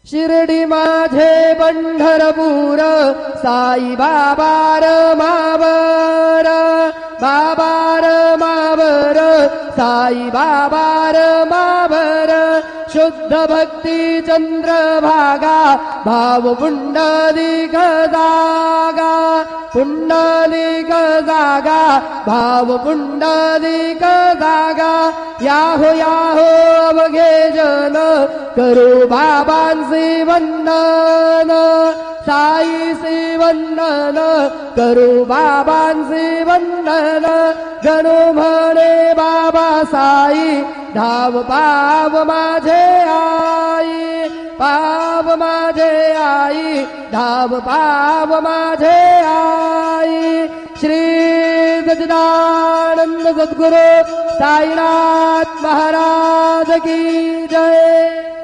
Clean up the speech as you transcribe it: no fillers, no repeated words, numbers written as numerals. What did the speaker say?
शिर्डी माझे पंढरपूर साई बाबार मावर बाबार मावर साई बाबार मावर शुद्ध भक्ती चंद्रभागा भाव पुंडलिक जागा पुंडलिक जागा भाव पुंडलिक जागा याहो याहो अवघे जन करू बाबांचे वंदन साईचे वंदन करू बाबांचे वंदन गणू म्हणे बाबा साई धाव पाव माझे आई पाव माझे आई धाव पाव माझे आई श्री सच्चिदानंद सद्गुरु साईनाथ महाराज की जय।